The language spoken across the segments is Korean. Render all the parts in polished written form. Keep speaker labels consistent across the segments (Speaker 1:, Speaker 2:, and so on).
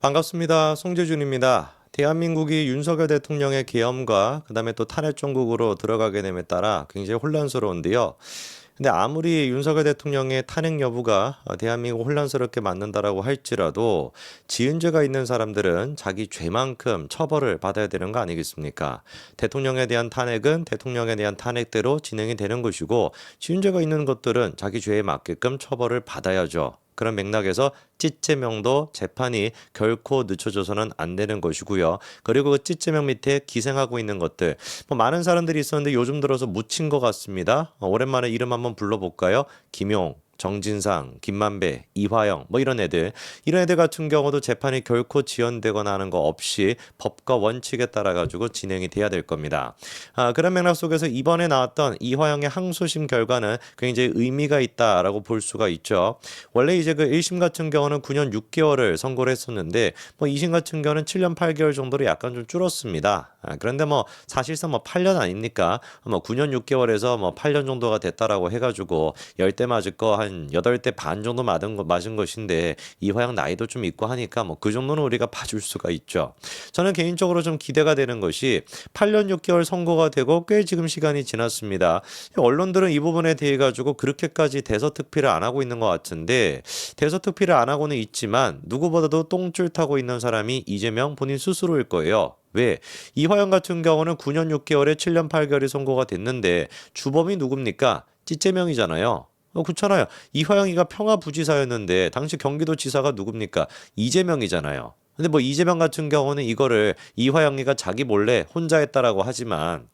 Speaker 1: 반갑습니다. 송재준입니다. 대한민국이 윤석열 대통령의 계엄과 그다음에 또 탄핵 정국으로 들어가게 됨에 따라 굉장히 혼란스러운데요. 근데 아무리 윤석열 대통령의 탄핵 여부가 대한민국 혼란스럽게 만든다라고 할지라도 지은 죄가 있는 사람들은 자기 죄만큼 처벌을 받아야 되는 거 아니겠습니까? 대통령에 대한 탄핵은 대통령에 대한 탄핵대로 진행이 되는 것이고 지은 죄가 있는 것들은 자기 죄에 맞게끔 처벌을 받아야죠. 그런 맥락에서 찌제명도 재판이 결코 늦춰져서는 안 되는 것이고요. 그리고 그 찌제명 밑에 기생하고 있는 것들 많은 사람들이 있었는데 요즘 들어서 묻힌 것 같습니다. 오랜만에 이름 한번 불러볼까요? 김용, 정진상, 김만배, 이화영 이런 애들 같은 경우도 재판이 결코 지연되거나 하는 거 없이 법과 원칙에 따라 가지고 진행이 돼야 될 겁니다. 그런 맥락 속에서 이번에 나왔던 이화영의 항소심 결과는 굉장히 의미가 있다라고 볼 수가 있죠. 원래 이제 그 1심 같은 경우는 9년 6개월을 선고를 했었는데 2심 같은 경우는 7년 8개월 정도로 약간 좀 줄었습니다. 그런데 사실상 8년 아닙니까? 9년 6개월에서 8년 정도가 됐다라고 해가지고 10대 맞을 거 한 8대 반 정도 맞은 것인데 이화영 나이도 좀 있고 하니까 그 정도는 우리가 봐줄 수가 있죠. 저는 개인적으로 좀 기대가 되는 것이 8년 6개월 선고가 되고 꽤 지금 시간이 지났습니다. 언론들은 이 부분에 대해 가지고 그렇게까지 대서특필을 안 하고 있는 것 같은데 대서특필을 안 하고는 있지만 누구보다도 똥줄 타고 있는 사람이 이재명 본인 스스로일 거예요. 왜? 이화영 같은 경우는 9년 6개월에 7년 8개월이 선고가 됐는데 주범이 누굽니까? 찌제명이잖아요. 그렇잖아요. 이화영이가 평화부지사였는데 당시 경기도지사가 누굽니까? 이재명이잖아요. 근데 이재명 같은 경우는 이거를 이화영이가 자기 몰래 혼자 했다라고 하지만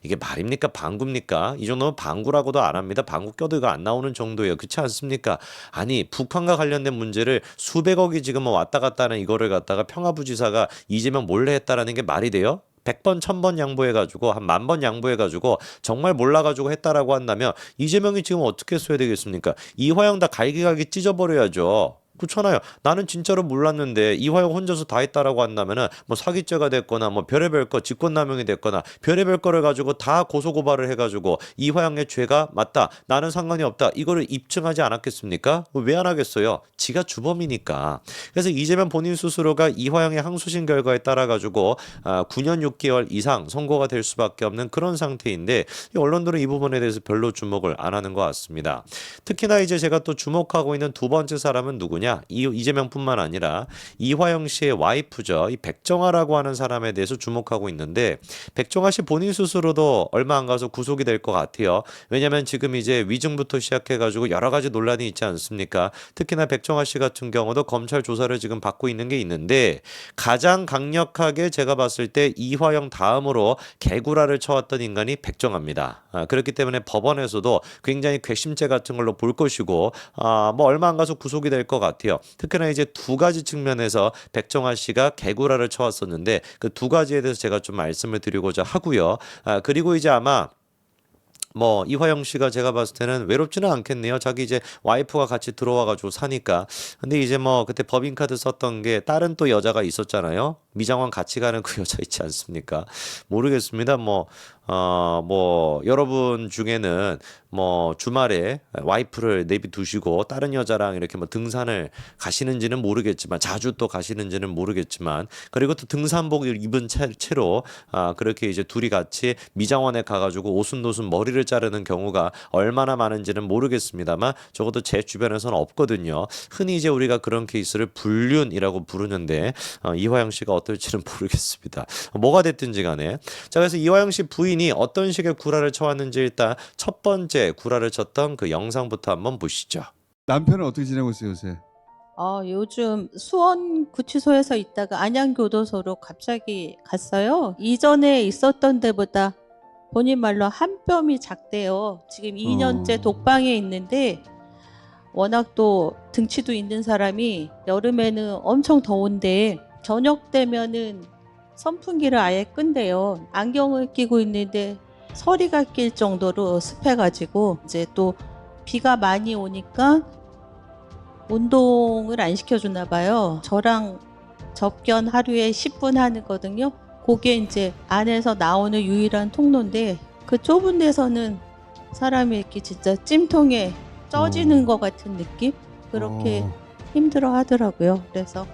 Speaker 1: 이게 말입니까? 방구입니까? 이 정도면 방구라고도 안 합니다. 방구 껴도 이거 안 나오는 정도예요. 그렇지 않습니까? 아니 북한과 관련된 문제를 수백억이 지금 왔다 갔다 하는 이거를 갖다가 평화부지사가 이재명 몰래 했다라는 게 말이 돼요? 100번, 1000번 양보해가지고 한 10,000번 양보해가지고 정말 몰라가지고 했다라고 한다면 이재명이 지금 어떻게 써야 되겠습니까? 이화영 다 갈기갈기 찢어버려야죠. 그렇잖아요. 나는 진짜로 몰랐는데 이화영 혼자서 다 했다라고 한다면은 사기죄가 됐거나 별의별 거 직권남용이 됐거나 별의별 거를 가지고 다 고소고발을 해가지고 이화영의 죄가 맞다. 나는 상관이 없다. 이거를 입증하지 않았겠습니까? 왜 안 하겠어요? 지가 주범이니까. 그래서 이재명 본인 스스로가 이화영의 항소심 결과에 따라 가지고 9년 6개월 이상 선고가 될 수밖에 없는 그런 상태인데 언론들은 이 부분에 대해서 별로 주목을 안 하는 것 같습니다. 특히나 이제 제가 또 주목하고 있는 두 번째 사람은 누구냐? 이재명뿐만 아니라 이화영 씨의 와이프죠. 이 백정아라고 하는 사람에 대해서 주목하고 있는데 백정아 씨 본인 스스로도 얼마 안 가서 구속이 될 것 같아요. 왜냐하면 지금 이제 위증부터 시작해가지고 여러 가지 논란이 있지 않습니까? 특히나 백정아 씨 같은 경우도 검찰 조사를 지금 받고 있는 게 있는데 가장 강력하게 제가 봤을 때 이화영 다음으로 개구라를 쳐왔던 인간이 백정아입니다. 그렇기 때문에 법원에서도 굉장히 괘씸죄 같은 걸로 볼 것이고 얼마 안 가서 구속이 될 것 같아요. 특히나 이제 두 가지 측면에서 백정아 씨가 개구라를 쳐왔었는데 그 두 가지에 대해서 제가 좀 말씀을 드리고자 하고요. 그리고 이제 아마 이화영 씨가 제가 봤을 때는 외롭지는 않겠네요. 자기 이제 와이프가 같이 들어와가지고 사니까. 근데 이제 그때 법인카드 썼던 게 다른 또 여자가 있었잖아요. 미장원 같이 가는 그 여자 있지 않습니까? 모르겠습니다. 여러분 중에는 주말에 와이프를 내비두시고 다른 여자랑 이렇게 등산을 가시는지는 모르겠지만 자주 또 가시는지는 모르겠지만 그리고 또 등산복을 입은 채로 그렇게 이제 둘이 같이 미장원에 가가지고 오순도순 머리를 자르는 경우가 얼마나 많은지는 모르겠습니다만 적어도 제 주변에서는 없거든요. 흔히 이제 우리가 그런 케이스를 불륜이라고 부르는데 이화영 씨가 어떨지는 모르겠습니다. 뭐가 됐든지 간에 자 그래서 이화영 씨 부인이 어떤 식의 구라를 쳐왔는지 일단 첫 번째 구라를 쳤던 그 영상부터 한번 보시죠.
Speaker 2: 남편은 어떻게 지내고 있어요, 요새?
Speaker 3: 요즘 수원 구치소에서 있다가 안양교도소로 갑자기 갔어요. 이전에 있었던 데보다 본인 말로 한 뼘이 작대요. 지금 2년째 독방에 있는데 워낙 또 등치도 있는 사람이 여름에는 엄청 더운데 저녁 되면은 선풍기를 아예 끈대요. 안경을 끼고 있는데 서리가 낄 정도로 습해가지고 이제 또 비가 많이 오니까 운동을 안 시켜주나 봐요. 저랑 접견 하루에 10분 하거든요. 그게 이제 안에서 나오는 유일한 통로인데 그 좁은 데서는 사람이 이렇게 진짜 찜통에 쪄지는 것 같은 느낌? 그렇게 힘들어 하더라고요. 그래서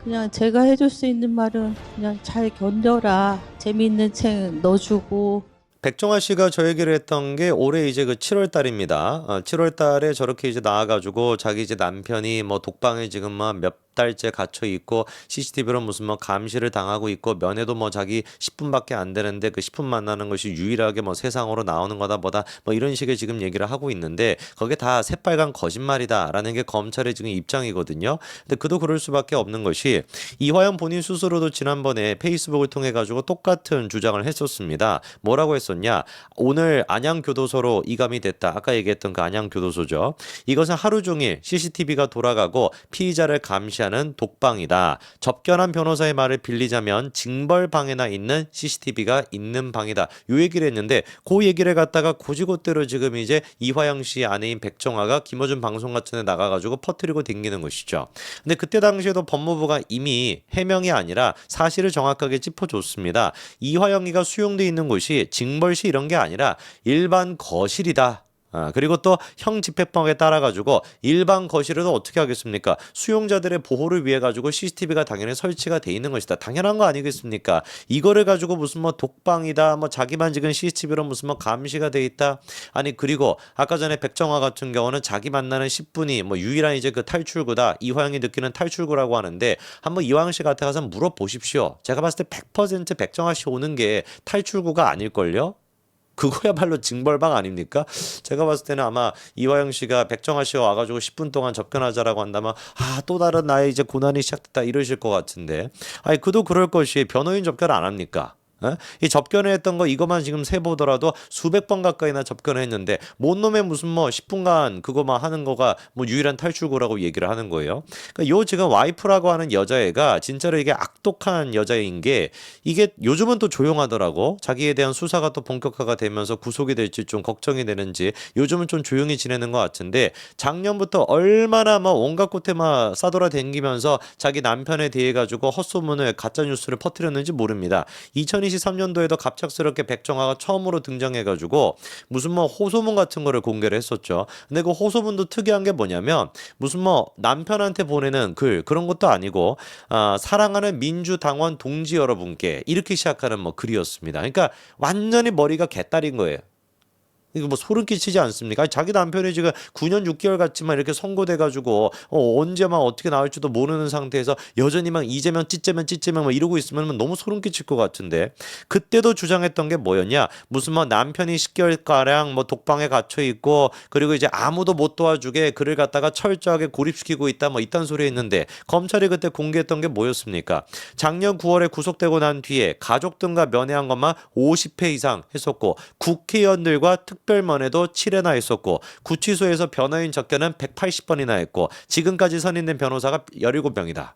Speaker 3: 그냥 제가 해줄 수 있는 말은 그냥 잘 견뎌라. 재미있는 책 넣어주고.
Speaker 1: 백정아 씨가 저 얘기를 했던 게 올해 이제 그 7월 달입니다. 7월 달에 저렇게 이제 나와가지고 자기 이제 남편이 뭐 독방에 지금 뭐 몇 달째 갇혀 있고 CCTV로 무슨 뭐 감시를 당하고 있고 면회도 뭐 자기 10분밖에 안 되는데 그 10분 만나는 것이 유일하게 뭐 세상으로 나오는 거다 뭐다 뭐 이런 식의 지금 얘기를 하고 있는데 그게 다 새빨간 거짓말이다라는 게 검찰의 지금 입장이거든요. 근데 그도 그럴 수밖에 없는 것이 이화영 본인 스스로도 지난번에 페이스북을 통해 가지고 똑같은 주장을 했었습니다. 뭐라고 했었냐? 오늘 안양교도소로 이감이 됐다. 아까 얘기했던 그 안양교도소죠. 이것은 하루 종일 CCTV가 돌아가고 피의자를 감시하는 독방이다. 접견한 변호사의 말을 빌리자면 징벌방에나 있는 CCTV가 있는 방이다. 요 얘기를 했는데 그 얘기를 갖다가 고지고대로 지금 이제 이화영 씨 아내인 백정아가 김어준 방송 같은 데 나가가지고 퍼뜨리고 댕기는 것이죠. 근데 그때 당시에도 법무부가 이미 해명이 아니라 사실을 정확하게 짚어줬습니다. 이화영이가 수용돼 있는 곳이 징벌시 이런 게 아니라 일반 거실이다. 그리고 또 형 집행법에 따라 가지고 일반 거실에도 어떻게 하겠습니까? 수용자들의 보호를 위해 가지고 CCTV가 당연히 설치가 돼 있는 것이다. 당연한 거 아니겠습니까? 이거를 가지고 무슨 뭐 독방이다, 뭐 자기만 지금 CCTV로 무슨 뭐 감시가 돼 있다. 아니 그리고 아까 전에 백정화 같은 경우는 자기 만나는 10분이 뭐 유일한 이제 그 탈출구다. 이화영이 느끼는 탈출구라고 하는데 한번 이화영 씨 같아 가서 물어보십시오. 제가 봤을 때 100% 백정화 씨 오는 게 탈출구가 아닐걸요? 그거야말로 징벌방 아닙니까? 제가 봤을 때는 아마 이화영 씨가 백정아 씨가 와가지고 10분 동안 접견하자라고 한다면 또 다른 나의 이제 고난이 시작됐다 이러실 것 같은데 아니 그도 그럴 것이 변호인 접견 안 합니까? 이 접견을 했던 거 이것만 지금 세보더라도 수백 번 가까이나 접견을 했는데 뭔 놈의 무슨 뭐 10분간 그거만 하는 거가 뭐 유일한 탈출구라고 얘기를 하는 거예요. 그러니까 요 지금 와이프라고 하는 여자애가 진짜로 이게 악독한 여자인 게 이게 요즘은 또 조용하더라고. 자기에 대한 수사가 또 본격화가 되면서 구속이 될지 좀 걱정이 되는지 요즘은 좀 조용히 지내는 것 같은데 작년부터 얼마나 막 온갖 곳에 막 싸돌아 댕기면서 자기 남편에 대해 가지고 헛소문을 가짜 뉴스를 퍼뜨렸는지 모릅니다. 2023년도에도 갑작스럽게 백정화가 처음으로 등장해가지고 무슨 뭐 호소문 같은 거를 공개를 했었죠. 근데 그 호소문도 특이한 게 뭐냐면 무슨 뭐 남편한테 보내는 글 그런 것도 아니고 사랑하는 민주당원 동지 여러분께 이렇게 시작하는 뭐 글이었습니다. 그러니까 완전히 머리가 개딸인 거예요. 이거 뭐 소름 끼치지 않습니까? 아니, 자기 남편이 지금 9년 6개월 같지만 이렇게 선고돼가지고 언제 막 어떻게 나올지도 모르는 상태에서 여전히 막 이재명 찌째면 막 이러고 있으면 너무 소름 끼칠 것 같은데 그때도 주장했던 게 뭐였냐? 무슨 뭐 남편이 10개월가량 뭐 독방에 갇혀 있고 그리고 이제 아무도 못 도와주게 그를 갖다가 철저하게 고립시키고 있다 뭐 이딴 소리 했는데 검찰이 그때 공개했던 게 뭐였습니까? 작년 9월에 구속되고 난 뒤에 가족 등과 면회한 것만 50회 이상 했었고 국회의원들과 특별면회도 7회나 했었고 구치소에서 변호인 접견은 180번이나 했고 지금까지 선임된 변호사가 17명이다.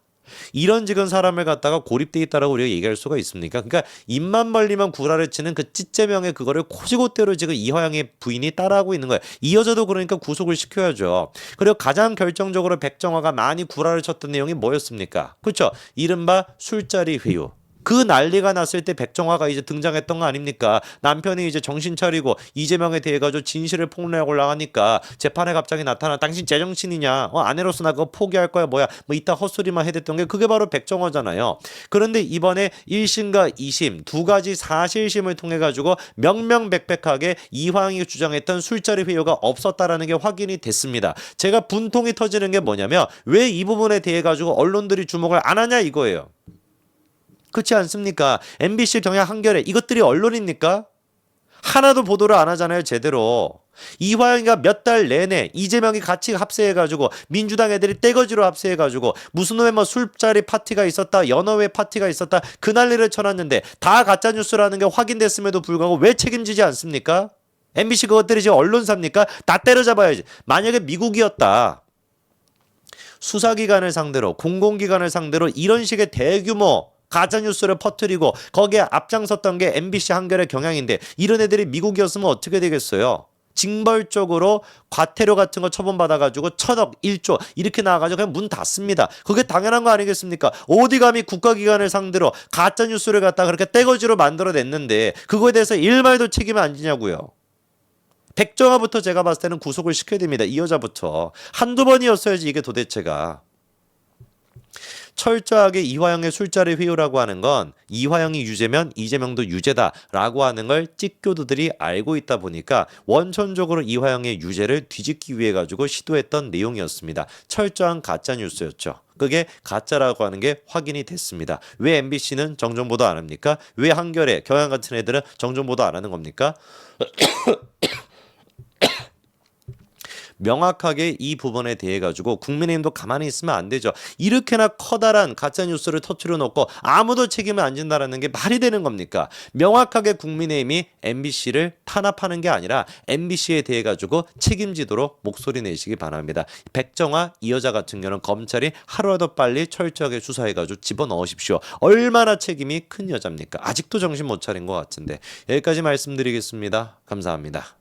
Speaker 1: 이런 지금 사람을 갖다가 고립돼 있다라고 우리가 얘기할 수가 있습니까? 그러니까 입만 벌리면 구라를 치는 그 찌째명의 그거를 코지고대로 지금 이화영의 부인이 따라하고 있는 거예요. 이 여자도 그러니까 구속을 시켜야죠. 그리고 가장 결정적으로 백정화가 많이 구라를 쳤던 내용이 뭐였습니까? 그렇죠? 이른바 술자리 회유. 그 난리가 났을 때 백정화가 이제 등장했던 거 아닙니까? 남편이 이제 정신 차리고 이재명에 대해 가지고 진실을 폭로하고 올라가니까 재판에 갑자기 나타나 당신 제정신이냐? 아내로서 나 그거 포기할 거야 뭐야? 뭐 이따 헛소리만 해댔던 게 그게 바로 백정화잖아요. 그런데 이번에 1심과 2심 두 가지 사실심을 통해 가지고 명명백백하게 이화영이 주장했던 술자리 회유가 없었다라는 게 확인이 됐습니다. 제가 분통이 터지는 게 뭐냐면 왜 이 부분에 대해 가지고 언론들이 주목을 안 하냐 이거예요. 그렇지 않습니까? MBC 경향 한겨레 이것들이 언론입니까? 하나도 보도를 안 하잖아요 제대로. 이화영이가 몇 달 내내 이재명이 같이 합세해가지고 민주당 애들이 떼거지로 합세해가지고 무슨 놈의 뭐 술자리 파티가 있었다 연어회 파티가 있었다 그 난리를 쳐놨는데 다 가짜뉴스라는 게 확인됐음에도 불구하고 왜 책임지지 않습니까? MBC 그것들이 지금 언론사입니까? 다 때려잡아야지. 만약에 미국이었다. 수사기관을 상대로 공공기관을 상대로 이런 식의 대규모 가짜뉴스를 퍼뜨리고 거기에 앞장섰던 게 MBC 한겨레 경향인데 이런 애들이 미국이었으면 어떻게 되겠어요? 징벌적으로 과태료 같은 거 처분받아가지고 1,000억, 1조 이렇게 나와가지고 그냥 문 닫습니다. 그게 당연한 거 아니겠습니까? 어디 감히 국가기관을 상대로 가짜뉴스를 갖다가 그렇게 떼거지로 만들어냈는데 그거에 대해서 일말도 책임을 안 지냐고요. 백정화부터 제가 봤을 때는 구속을 시켜야 됩니다. 이 여자부터. 한두 번이었어야지 이게 도대체가. 철저하게 이화영의 술자리 회유라고 하는 건 이화영이 유죄면 이재명도 유죄다라고 하는 걸 찍교도들이 알고 있다 보니까 원천적으로 이화영의 유죄를 뒤집기 위해 가지고 시도했던 내용이었습니다. 철저한 가짜 뉴스였죠. 그게 가짜라고 하는 게 확인이 됐습니다. 왜 MBC는 정정보도 안 합니까? 왜 한겨레, 경향 같은 애들은 정정보도 안 하는 겁니까? 명확하게 이 부분에 대해 가지고 국민의힘도 가만히 있으면 안 되죠. 이렇게나 커다란 가짜 뉴스를 터뜨려 놓고 아무도 책임을 안 진다라는 게 말이 되는 겁니까? 명확하게 국민의힘이 MBC를 탄압하는 게 아니라 MBC에 대해 가지고 책임지도록 목소리 내시기 바랍니다. 백정화 이 여자 같은 경우는 검찰이 하루라도 빨리 철저하게 수사해 가지고 집어넣으십시오. 얼마나 책임이 큰 여자입니까? 아직도 정신 못 차린 것 같은데. 여기까지 말씀드리겠습니다. 감사합니다.